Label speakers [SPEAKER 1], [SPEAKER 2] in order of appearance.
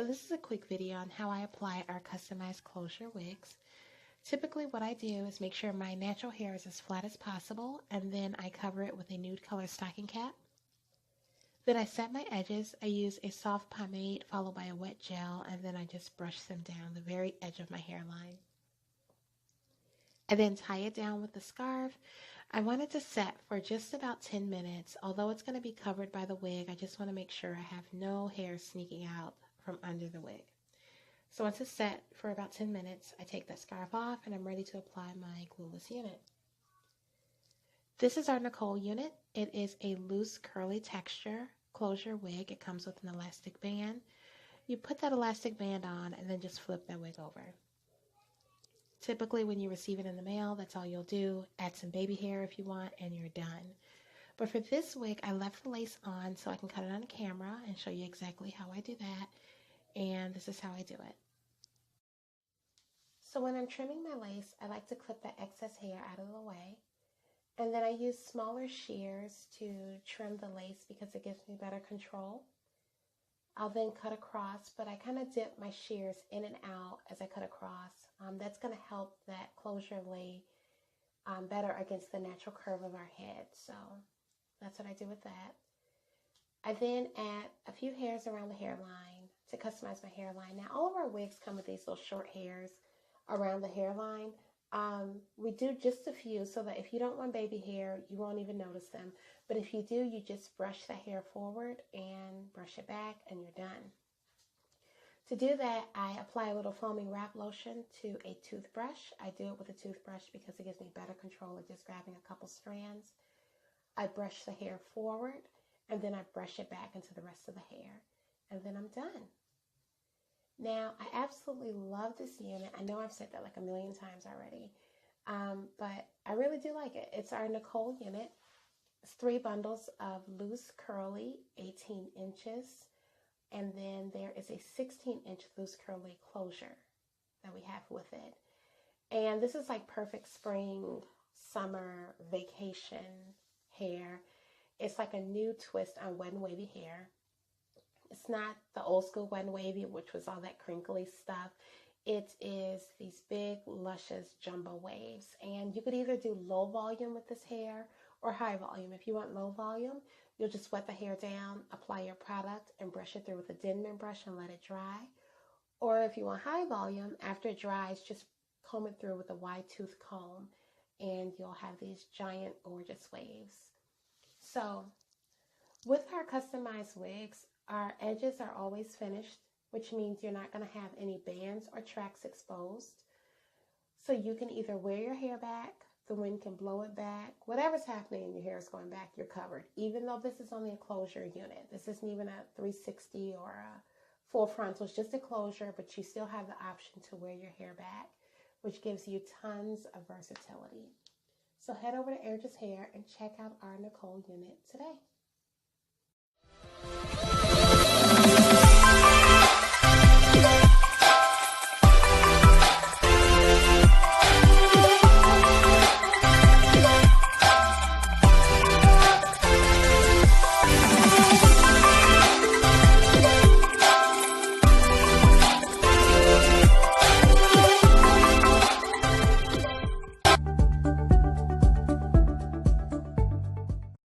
[SPEAKER 1] So this is a quick video on how I apply our customized closure wigs. Typically what I do is make sure my natural hair is as flat as possible, and then I cover it with a nude color stocking cap. Then I set my edges. I use a soft pomade followed by a wet gel, and then I just brush them down the very edge of my hairline. I then tie it down with the scarf. I want it to set for just about 10 minutes. Although it's going to be covered by the wig, I just want to make sure I have no hair sneaking out from under the wig. So once it's set for about 10 minutes, I take that scarf off and I'm ready to apply my glueless unit. This is our Nicole unit. It is a loose curly texture closure wig. It comes with an elastic band. You put that elastic band on and then just flip that wig over. Typically when you receive it in the mail, that's all you'll do. Add some baby hair if you want and you're done. But for this wig, I left the lace on so I can cut it on camera and show you exactly how I do that. And this is how I do it. So when I'm trimming my lace, I like to clip the excess hair out of the way. And then I use smaller shears to trim the lace because it gives me better control. I'll then cut across, but I kind of dip my shears in and out as I cut across. That's going to help that closure lay better against the natural curve of our head. So that's what I do with that. I then add a few hairs around the hairline to customize my hairline. Now, all of our wigs come with these little short hairs around the hairline. We do just a few so that if you don't want baby hair, you won't even notice them. But if you do, you just brush the hair forward and brush it back and you're done. To do that, I apply a little foaming wrap lotion to a toothbrush. I do it with a toothbrush because it gives me better control of just grabbing a couple strands. I brush the hair forward and then I brush it back into the rest of the hair. And then I'm done. Now, I absolutely love this unit. I know I've said that like a million times already, but I really do like it. It's our Nicole unit. It's 3 bundles of loose curly, 18 inches, and then there is a 16-inch loose curly closure that we have with it. And this is like perfect spring, summer, vacation hair. It's like a new twist on wet and wavy hair. It's not the old school wet and wavy, which was all that crinkly stuff. It is these big, luscious jumbo waves. And you could either do low volume with this hair or high volume. If you want low volume, you'll just wet the hair down, apply your product, and brush it through with a Denman brush and let it dry. Or if you want high volume, after it dries, just comb it through with a wide tooth comb, and you'll have these giant, gorgeous waves. So, with our customized wigs, our edges are always finished, which means you're not going to have any bands or tracks exposed. So you can either wear your hair back, the wind can blow it back, whatever's happening and your hair is going back, you're covered. Even though this is only a closure unit, this isn't even a 360 or a full frontal, it's just a closure, but you still have the option to wear your hair back, which gives you tons of versatility. So head over to Heirdress Hair and check out our Nicole unit today.